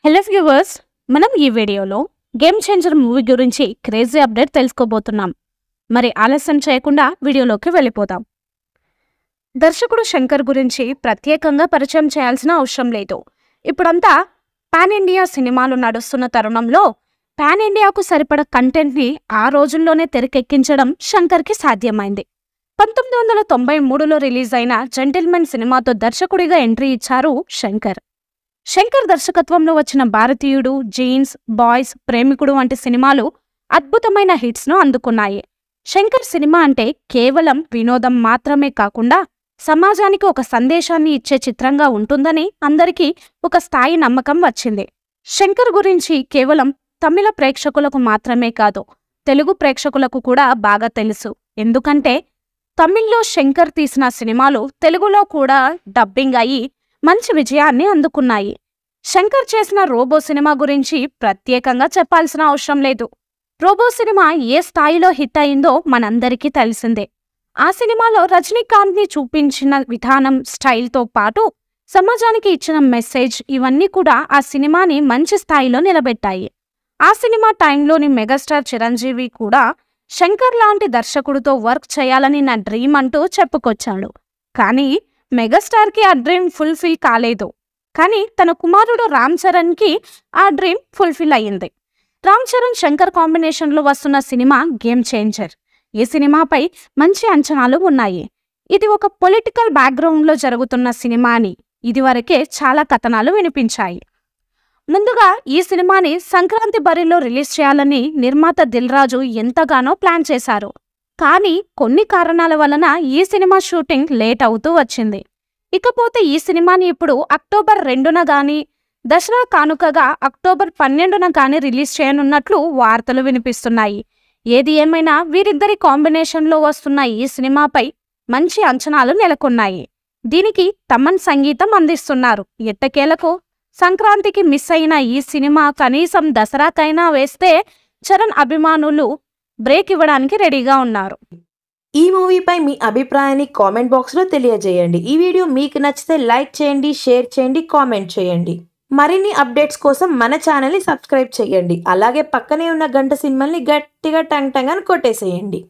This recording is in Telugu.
హలో వ్యూవర్స్, మనం ఈ వీడియోలో గేమ్ చేంజర్ మూవీ గురించి క్రేజీ అప్డేట్ తెలుసుకోబోతున్నాం. మరి ఆలస్యం చేయకుండా వీడియోలోకి వెళ్ళిపోదాం. దర్శకుడు శంకర్ గురించి ప్రత్యేకంగా పరిచయం చేయాల్సిన అవసరం లేదు. ఇప్పుడంతా పాన్ ఇండియా సినిమాలు నడుస్తున్న తరుణంలో పాన్ ఇండియాకు సరిపడ కంటెంట్ని ఆ రోజుల్లోనే తెరకెక్కించడం శంకర్కి సాధ్యమైంది. 1993లో రిలీజ్ అయిన జెంటిల్మెన్ సినిమాతో దర్శకుడిగా ఎంట్రీ ఇచ్చారు శంకర్. శంకర్ దర్శకత్వంలో వచ్చిన భారతీయుడు, జీన్స్, బాయ్స్, ప్రేమికుడు వంటి సినిమాలు అద్భుతమైన హిట్స్ను అందుకున్నాయి. శంకర్ సినిమా అంటే కేవలం వినోదం మాత్రమే కాకుండా సమాజానికి ఒక సందేశాన్ని ఇచ్చే చిత్రంగా ఉంటుందని అందరికీ ఒక స్థాయి నమ్మకం వచ్చింది. శంకర్ గురించి కేవలం తమిళ ప్రేక్షకులకు మాత్రమే కాదు, తెలుగు ప్రేక్షకులకు కూడా బాగా తెలుసు. ఎందుకంటే తమిళ్లో శంకర్ తీసిన సినిమాలు తెలుగులో కూడా డబ్బింగ్ అయి మంచి విజయాన్ని అందుకున్నాయి. శంకర్ చేసిన రోబో సినిమా గురించి ప్రత్యేకంగా చెప్పాల్సిన అవసరం లేదు. రోబో సినిమా ఏ స్థాయిలో హిట్ అయిందో మనందరికీ తెలిసిందే. ఆ సినిమాలో రజనీకాంత్ని చూపించిన విధానం, స్టైల్తో పాటు సమాజానికి ఇచ్చిన మెసేజ్ ఇవన్నీ కూడా ఆ సినిమాని మంచి స్థాయిలో నిలబెట్టాయి. ఆ సినిమా టైంలోని మెగాస్టార్ చిరంజీవి కూడా శంకర్ లాంటి దర్శకుడితో వర్క్ చేయాలని నా డ్రీమ్ అంటూ చెప్పుకొచ్చాడు. కానీ మెగాస్టార్కి ఆ డ్రీమ్ ఫుల్ఫిల్ కాలేదు. కానీ తన కుమారుడు రామ్ చరణ్కి ఆ డ్రీమ్ ఫుల్ఫిల్ అయ్యింది. రామ్ చరణ్ శంకర్ కాంబినేషన్లో వస్తున్న సినిమా గేమ్ చేంజర్. ఈ సినిమాపై మంచి అంచనాలు ఉన్నాయి. ఇది ఒక పొలిటికల్ బ్యాక్గ్రౌండ్లో జరుగుతున్న సినిమా అని ఇదివరకే చాలా కథనాలు వినిపించాయి. ముందుగా ఈ సినిమాని సంక్రాంతి బరిలో రిలీజ్ చేయాలని నిర్మాత దిల్ రాజు ఎంతగానో ప్లాన్ చేశారు. కానీ కొన్ని కారణాల వలన ఈ సినిమా షూటింగ్ లేట్ అవుతూ వచ్చింది. ఇకపోతే ఈ సినిమాని ఇప్పుడు అక్టోబర్ 2న గాని, దసరా కానుకగా అక్టోబర్ 12న గాని రిలీజ్ చేయనున్నట్లు వార్తలు వినిపిస్తున్నాయి. ఏది ఏమైనా వీరిద్దరి కాంబినేషన్లో వస్తున్న ఈ సినిమాపై మంచి అంచనాలు నెలకొన్నాయి. దీనికి తమన్ సంగీతం అందిస్తున్నారు. ఎట్టకేలకు సంక్రాంతికి మిస్ అయిన ఈ సినిమా కనీసం దసరాకైనా వేస్తే చరణ్ అభిమానులు బ్రేక్ ఇవ్వడానికి రెడీగా ఉన్నారు. ఈ మూవీపై మీ అభిప్రాయాన్ని కామెంట్ బాక్స్లో తెలియజేయండి. ఈ వీడియో మీకు నచ్చితే లైక్ చేయండి, షేర్ చేయండి, కామెంట్ చేయండి. మరిన్ని అప్డేట్స్ కోసం మన ఛానల్ని సబ్స్క్రైబ్ చేయండి. అలాగే పక్కనే ఉన్న గంట సింబల్ని గట్టిగా టంగ్ టంగ్ అని కొట్టేసేయండి.